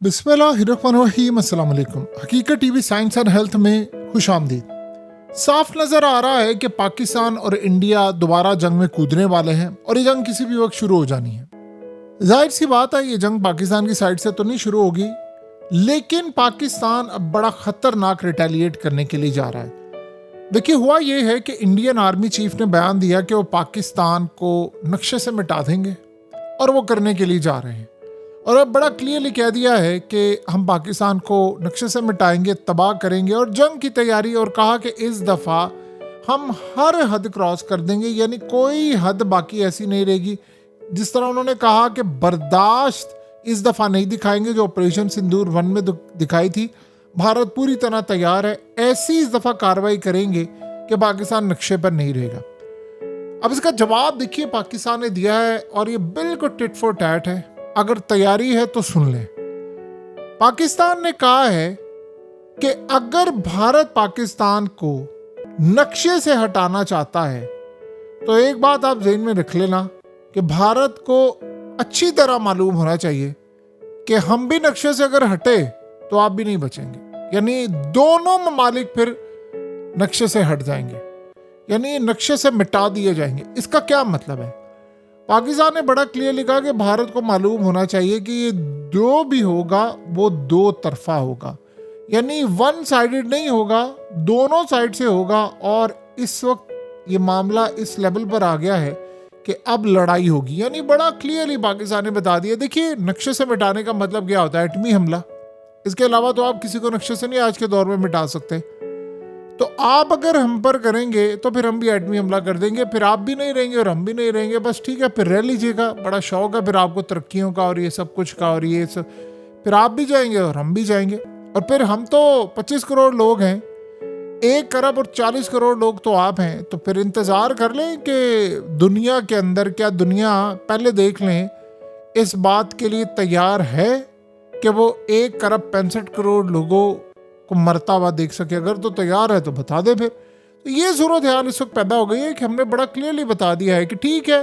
बिस्मिल्लाहिर्रहमानिर्रहीम। अस्सलाम वालेकुम। हकीकत टीवी साइंस एंड हेल्थ में खुश आमदीद। साफ नजर आ रहा है कि पाकिस्तान और इंडिया दोबारा जंग में कूदने वाले हैं और ये जंग किसी भी वक्त शुरू हो जानी है। जाहिर सी बात है, ये जंग पाकिस्तान की साइड से तो नहीं शुरू होगी, लेकिन पाकिस्तान अब बड़ा खतरनाक रिटेलिएट करने के लिए जा रहा है। देखिए, हुआ ये है कि इंडियन आर्मी चीफ ने बयान दिया कि वो पाकिस्तान को नक्शे से मिटा देंगे और वो करने के लिए जा रहे हैं। और अब बड़ा क्लियरली कह दिया है कि हम पाकिस्तान को नक्शे से मिटाएंगे, तबाह करेंगे और जंग की तैयारी। और कहा कि इस दफ़ा हम हर हद क्रॉस कर देंगे, यानी कोई हद बाकी ऐसी नहीं रहेगी। जिस तरह उन्होंने कहा कि बर्दाश्त इस दफ़ा नहीं दिखाएंगे जो ऑपरेशन सिंदूर 1 में दिखाई थी। भारत पूरी तरह तैयार है, ऐसी इस दफ़ा कार्रवाई करेंगे कि पाकिस्तान नक्शे पर नहीं रहेगा। अब इसका जवाब देखिए पाकिस्तान ने दिया है और ये बिल्कुल टिट फॉर टैट है। अगर तैयारी है तो सुन लें। पाकिस्तान ने कहा है कि अगर भारत पाकिस्तान को नक्शे से हटाना चाहता है तो एक बात आप ज़हन में रख लेना कि भारत को अच्छी तरह मालूम होना चाहिए कि हम भी नक्शे से अगर हटे तो आप भी नहीं बचेंगे। यानी दोनों ममालिक फिर नक्शे से हट जाएंगे, यानी नक्शे से मिटा दिए जाएंगे। इसका क्या मतलब है? पाकिस्तान ने बड़ा क्लियर कहा कि भारत को मालूम होना चाहिए कि ये जो भी होगा वो दो तरफा होगा, यानी वन साइडेड नहीं होगा, दोनों साइड से होगा। और इस वक्त ये मामला इस लेवल पर आ गया है कि अब लड़ाई होगी, यानी बड़ा क्लियरली पाकिस्तान ने बता दिया। देखिए, नक्शे से मिटाने का मतलब क्या होता है? एटमी हमला। इसके अलावा तो आप किसी को नक्शे से नहीं आज के दौर में मिटा सकते। तो आप अगर हम पर करेंगे तो फिर हम भी एटमी हमला कर देंगे, फिर आप भी नहीं रहेंगे और हम भी नहीं रहेंगे। बस ठीक है, फिर रह लीजिएगा। बड़ा शौक है फिर आपको तरक्कियों का और ये सब कुछ का, और ये सब फिर आप भी जाएंगे और हम भी जाएंगे। और फिर हम तो 25 करोड़ लोग हैं, 1 अरब और 40 करोड़ लोग तो आप हैं। तो फिर इंतज़ार कर लें कि दुनिया के अंदर क्या दुनिया पहले देख लें इस बात के लिए तैयार है कि वो 1 अरब 65 करोड़ लोगों को मरता हुआ देख सके। अगर तो तैयार है तो बता दे। फिर तो ये सूरत हाल इस वक्त पैदा हो गई है कि हमने बड़ा क्लियरली बता दिया है कि ठीक है,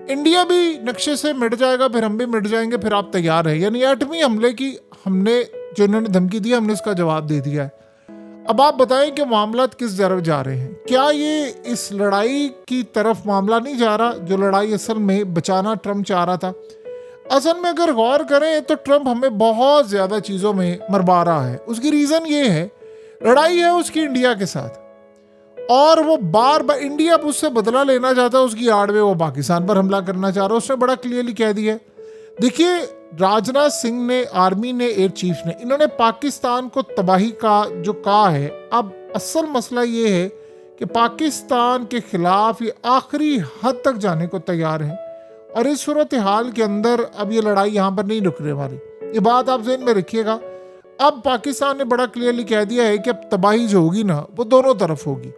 इंडिया भी नक्शे से मिट जाएगा, फिर हम भी मिट जाएंगे, फिर आप तैयार है। यानी एटमी हमले की हमने जो इन्होंने धमकी दी, हमने इसका जवाब दे दिया है। अब आप बताएं कि मामला किस तरफ जा रहे हैं? क्या ये इस लड़ाई की तरफ मामला नहीं जा रहा जो लड़ाई असल में बचाना ट्रम्प चाह रहा था? असल में अगर गौर करें तो ट्रम्प हमें बहुत ज़्यादा चीज़ों में मरवा रहा है। उसकी रीज़न ये है, लड़ाई है उसकी इंडिया के साथ और वो बार बार इंडिया उससे बदला लेना चाहता है, उसकी आड़ में वो पाकिस्तान पर हमला करना चाह रहा है। उसने बड़ा क्लियरली कह दिया है। देखिए, राजनाथ सिंह ने, आर्मी ने, एयर चीफ ने, इन्होंने पाकिस्तान को तबाही का जो कहा है। अब असल मसला ये है कि पाकिस्तान के खिलाफ ये आखिरी हद तक जाने को तैयार है और इस सूरत हाल के अंदर अब ये लड़ाई यहाँ पर नहीं रुकने वाली। ये बात आप ज़हन में रखिएगा। अब पाकिस्तान ने बड़ा क्लियरली कह दिया है कि अब तबाही जो होगी ना वो दोनों तरफ होगी।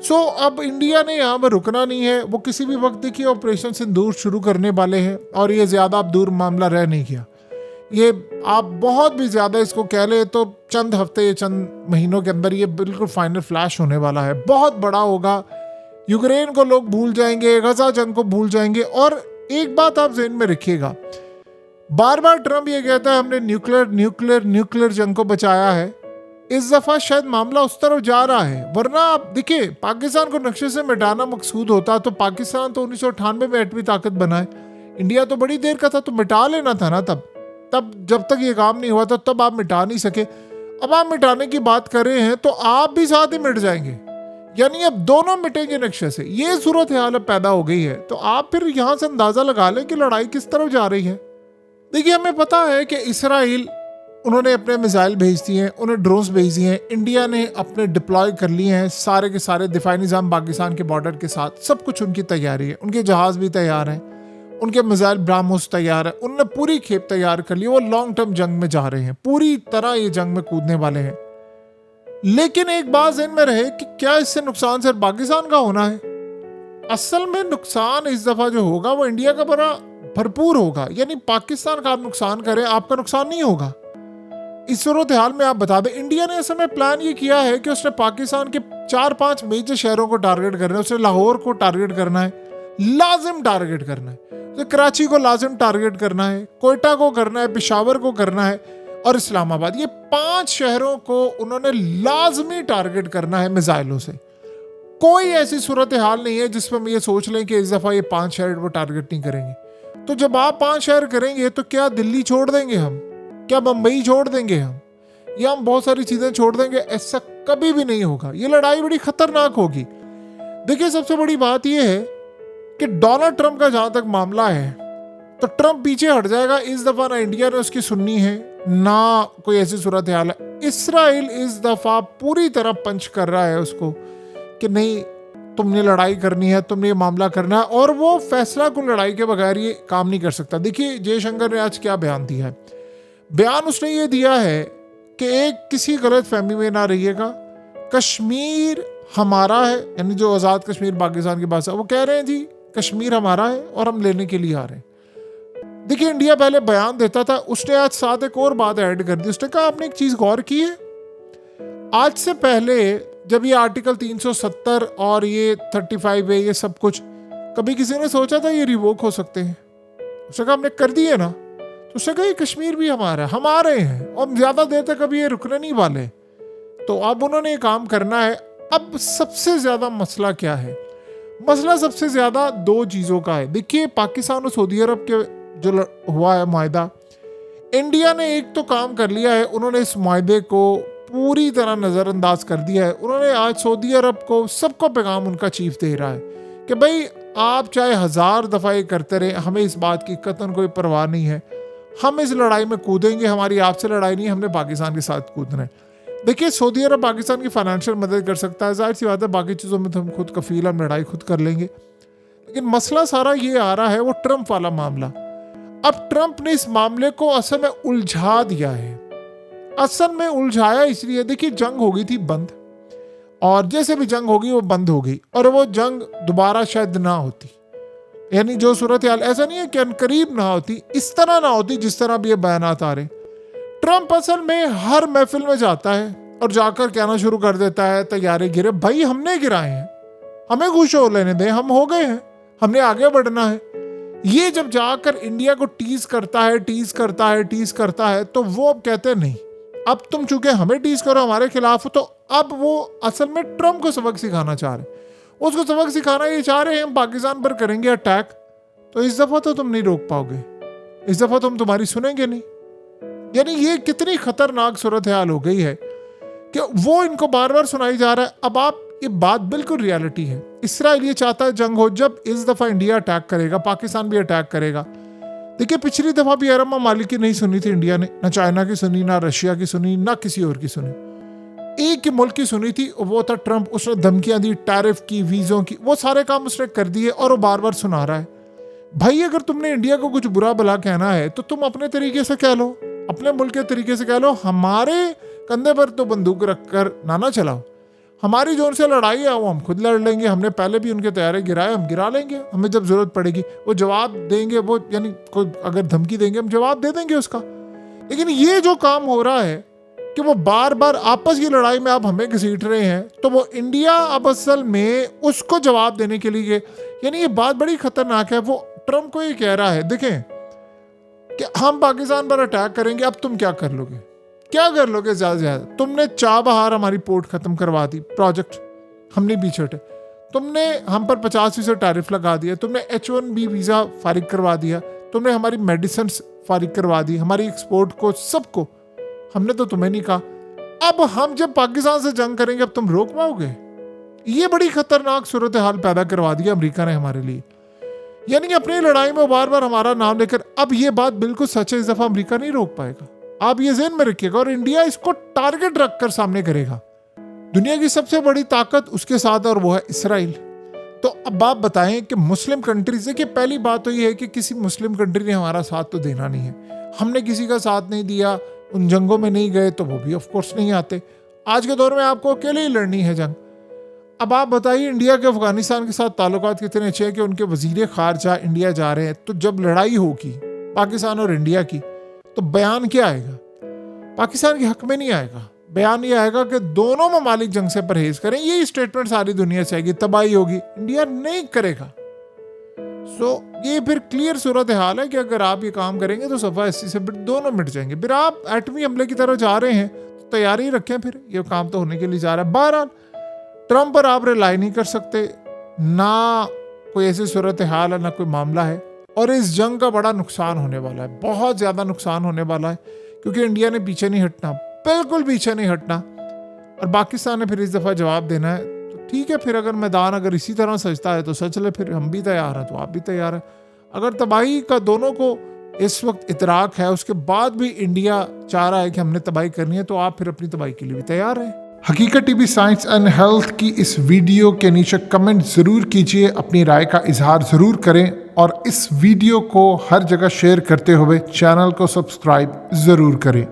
सो अब इंडिया ने यहाँ पर रुकना नहीं है। वो किसी भी वक्त देखिए ऑपरेशन सिंदूर शुरू करने वाले हैं और ये ज़्यादा अब दूर मामला रह नहीं गया। ये आप बहुत भी ज़्यादा इसको कह ले तो चंद हफ्ते या चंद महीनों के अंदर ये बिल्कुल फाइनल फ्लैश होने वाला है। बहुत बड़ा होगा। यूक्रेन को लोग भूल जाएंगे, गजा जंग को भूल जाएंगे। और एक बात आप ज़हन में रखिएगा, बार बार ट्रम्प ये कहता है हमने न्यूक्लियर जंग को बचाया है। इस दफ़ा शायद मामला उस तरफ जा रहा है। वरना आप देखिए, पाकिस्तान को नक्शे से मिटाना मकसूद होता तो पाकिस्तान तो 1998 में एटमी ताकत बनाए। इंडिया तो बड़ी देर का था, तो मिटा लेना था ना तब जब तक ये काम नहीं हुआ था तब आप मिटा नहीं सके। अब आप मिटाने की बात कर रहे हैं तो आप भी साथ ही मिट जाएंगे, यानी अब दोनों मिटेंगे नक्शे से। ये सूरत हाल पैदा हो गई है। तो आप फिर यहाँ से अंदाज़ा लगा लें कि लड़ाई किस तरफ जा रही है। देखिए, हमें पता है कि इसराइल, उन्होंने अपने मिसाइल भेज दिए हैं, उन्हें ड्रोन्स भेज दिए हैं। इंडिया ने अपने डिप्लॉय कर लिए हैं सारे के सारे दिफाई निज़ाम पाकिस्तान के बॉर्डर के साथ। सब कुछ उनकी तैयारी है। उनके जहाज़ भी तैयार हैं, उनके मिसाइल ब्राह्मोस तैयार है। उनने पूरी खेप तैयार कर ली। वो लॉन्ग टर्म जंग में जा रहे हैं, पूरी तरह ये जंग में कूदने वाले हैं। लेकिन एक बात ज़हन में रहे कि क्या इससे नुकसान सिर्फ पाकिस्तान का होना है? असल में नुकसान इस दफ़ा जो होगा वो इंडिया का बड़ा भरपूर होगा। यानी पाकिस्तान का आप नुकसान करें, आपका नुकसान नहीं होगा। इस सूरत हाल में आप बता दें, इंडिया ने असल में प्लान ये किया है कि उसने पाकिस्तान के 4-5 मेजर शहरों को टारगेट करना है। उसने लाहौर को टारगेट करना है, लाजिम टारगेट करना है। तो कराची को लाजिम टारगेट करना है, कोयटा को करना है, पेशावर को करना है। और इस्लामाबाद, ये 5 शहरों को उन्होंने लाजमी टारगेट करना है मिसाइलों से। कोई ऐसी सूरत हाल नहीं है जिसमें हम ये सोच लें कि इस दफ़ा ये 5 शहर वो टारगेट नहीं करेंगे। तो जब आप 5 शहर करेंगे तो क्या दिल्ली छोड़ देंगे हम, क्या बम्बई छोड़ देंगे हम, या हम बहुत सारी चीज़ें छोड़ देंगे? ऐसा कभी भी नहीं होगा। ये लड़ाई बड़ी खतरनाक होगी। देखिए, सबसे बड़ी बात यह है कि डोनाल्ड ट्रंप का जहाँ तक मामला है तो ट्रंप पीछे हट जाएगा। इस दफ़ा ना इंडिया ने उसकी सुननी है, ना कोई ऐसी सूरत हाल है। इसराइल इस दफ़ा पूरी तरह पंच कर रहा है उसको कि नहीं, तुमने लड़ाई करनी है, तुमने ये मामला करना है, और वो फैसला कुन लड़ाई के बगैर ये काम नहीं कर सकता। देखिए जयशंकर ने आज क्या बयान दिया है। बयान उसने ये दिया है कि एक किसी गलत फहमी में ना रहिएगा, कश्मीर हमारा है, यानी जो आज़ाद कश्मीर पाकिस्तान की भाषा, वो कह रहे हैं जी कश्मीर हमारा है और हम लेने के लिए आ रहे हैं। देखिए, इंडिया पहले बयान देता था, उसने आज साथ एक और बात ऐड कर दी। उसने कहा आपने एक चीज़ गौर की है, आज से पहले जब ये आर्टिकल 370 और ये 35 है, ये सब कुछ, कभी किसी ने सोचा था ये रिवोक हो सकते हैं? उसने कहा हमने कर दिए ना। तो उसने कहा ये कश्मीर भी हमारा है, हम आ रहे हैं और ज़्यादा देर तक अभी ये रुकने नहीं वाले। तो अब उन्होंने ये काम करना है। अब सबसे ज़्यादा मसला क्या है? मसला सबसे ज़्यादा 2 चीज़ों का है। देखिए, पाकिस्तान और सऊदी अरब के जो हुआ है माहिदा, इंडिया ने एक तो काम कर लिया है, उन्होंने इस माहिदे को पूरी तरह नज़रअंदाज कर दिया है। उन्होंने आज सऊदी अरब को, सबको पैगाम उनका चीफ दे रहा है कि भाई आप चाहे 1000 दफ़ा ये करते रहे, हमें इस बात की कतन कोई परवाह नहीं है, हम इस लड़ाई में कूदेंगे, हमारी आपसे लड़ाई नहीं, हमने पाकिस्तान के साथ कूदना है। देखिए, सऊदी अरब पाकिस्तान की फाइनेंशियल मदद कर सकता है, जाहिर सी बात है, बाकी चीज़ों में तो हम खुद कफील, हम लड़ाई खुद कर लेंगे। लेकिन मसला सारा ये आ रहा है वो ट्रंप वाला मामला। अब ट्रंप ने इस मामले को असल में उलझा दिया है। असल में उलझाया इसलिए, देखिए जंग हो गई थी बंद, और जैसे भी जंग होगी वो बंद हो गई, और वो जंग दोबारा शायद ना होती। यानी जो सूरत हाल, ऐसा नहीं है कि अनकरीब ना होती, इस तरह ना होती जिस तरह भी ये बयानात आ रहे। ट्रंप असल में हर महफिल में जाता है और जाकर कहना शुरू कर देता है तैयारे गिरे, भाई हमने गिराए हैं, हमें खुश हो लेने दें, हम हो गए हैं, हमने आगे बढ़ना है। ये जब जाकर इंडिया को टीज करता है, तो वो अब कहते हैं नहीं, अब तुम चूंकि हमें टीज करो, हमारे खिलाफ हो, तो अब वो असल में ट्रंप को सबक सिखाना चाह रहे हैं। उसको सबक सिखाना ये चाह रहे हैं हम पाकिस्तान पर करेंगे अटैक, तो इस दफा तो तुम नहीं रोक पाओगे, इस दफा तुम तुम्हारी सुनेंगे नहीं। यानी ये कितनी खतरनाक सूरत हाल हो गई है कि वो इनको बार बार सुनाई जा रहा है। अब आप, ये बात बिल्कुल रियलिटी है। इसराइल ये चाहता है जंग हो, जब इस दफा इंडिया अटैक करेगा, पाकिस्तान भी अटैक करेगा। देखिए, पिछली दफा भी अरब ममालिक की नहीं सुनी थी इंडिया ने, ना चाइना की सुनी, ना रशिया की सुनी, ना किसी और की सुनी। एक ही मुल्क की सुनी थी, वो था ट्रंप। उसने धमकियां दी, टैरिफ की, वीजों की, वो सारे काम उसने कर दिए, और वो बार बार सुना रहा है भाई अगर तुमने इंडिया को कुछ बुरा भला कहना है तो तुम अपने तरीके से कह लो, अपने मुल्क के तरीके से कह लो, हमारे कंधे पर तो बंदूक रखकर ना चलाओ। हमारी जो उनसे लड़ाई है वो हम खुद लड़ लेंगे, हमने पहले भी उनके तैयारे गिराए, हम गिरा लेंगे, हमें जब जरूरत पड़ेगी वो जवाब देंगे, वो यानी कोई अगर धमकी देंगे हम जवाब दे देंगे उसका। लेकिन ये जो काम हो रहा है कि वो बार बार आपस की लड़ाई में आप हमें घसीट रहे हैं, तो वो इंडिया अब असल में उसको जवाब देने के लिए, यानी ये बात बड़ी खतरनाक है। वो ट्रंप को ये कह रहा है, देखें कि हम पाकिस्तान पर अटैक करेंगे, अब तुम क्या कर लोगे, क्या कर लोगे? ज्यादा से ज्यादा तुमने चाबहार हमारी पोर्ट खत्म करवा दी, प्रोजेक्ट हम नहीं पीछे हटे, तुमने हम पर 50% टैरिफ लगा दिया, तुमने H1B वीजा फारिग करवा दिया, तुमने हमारी मेडिसिन फारिग करवा दी, हमारी एक्सपोर्ट को, सबको हमने तो तुम्हें नहीं कहा। अब हम जब पाकिस्तान से जंग करेंगे अब तुम रोक पाओगे? ये बड़ी खतरनाक सूरत हाल पैदा करवा दी अमेरिका ने हमारे लिए। यानी अपनी लड़ाई में बार बार हमारा नाम लेकर, अब ये बात बिल्कुल सच है, इस दफा अमेरिका नहीं रोक पाएगा, आप ये ज़हन में रखिएगा। और इंडिया इसको टारगेट रखकर सामने करेगा। दुनिया की सबसे बड़ी ताकत उसके साथ, और वो है इसराइल। तो अब आप बताएं कि मुस्लिम कंट्रीज, देखिए पहली बात तो ये है कि किसी मुस्लिम कंट्री ने हमारा साथ तो देना नहीं है, हमने किसी का साथ नहीं दिया, उन जंगों में नहीं गए, तो वो भी ऑफ कोर्स नहीं आते। आज के दौर में आपको अकेले ही लड़नी है जंग। अब आप बताइए इंडिया के अफगानिस्तान के साथ ताल्लुकात कितने अच्छे हैं कि उनके वजीर खारजा इंडिया जा रहे हैं, तो जब लड़ाई होगी पाकिस्तान और इंडिया की तो बयान क्या आएगा? पाकिस्तान के हक में नहीं आएगा, बयान ये आएगा कि दोनों ममालिक जंग से परहेज करें। यही स्टेटमेंट सारी दुनिया से आएगी, तबाही होगी, इंडिया नहीं करेगा। ये फिर क्लियर सूरत हाल है कि अगर आप ये काम करेंगे तो सफ़ा 80 से दोनों मिट जाएंगे। फिर आप एटमी हमले की तरफ जा रहे हैं तो तैयारी रखें, फिर ये काम तो होने के लिए जा रहा है। बहरहाल ट्रंप पर आप रिलाई नहीं कर सकते, ना कोई ऐसी सूरत हाल है ना कोई मामला है, और इस जंग का बड़ा नुकसान होने वाला है, बहुत ज़्यादा नुकसान होने वाला है, क्योंकि इंडिया ने पीछे नहीं हटना, बिल्कुल पीछे नहीं हटना, और पाकिस्तान ने फिर इस दफ़ा जवाब देना है। तो ठीक है, फिर अगर मैदान अगर इसी तरह सजता है तो सच ले, फिर हम भी तैयार हैं तो आप भी तैयार हैं। अगर तबाही का दोनों को इस वक्त इतराक है, उसके बाद भी इंडिया चाह रहा है कि हमने तबाही करनी है, तो आप फिर अपनी तबाही के लिए भी तैयार हैं। हकीकत टीवी साइंस एंड हेल्थ की इस वीडियो के नीचे कमेंट ज़रूर कीजिए, अपनी राय का इजहार ज़रूर करें, और इस वीडियो को हर जगह शेयर करते हुए चैनल को सब्सक्राइब ज़रूर करें।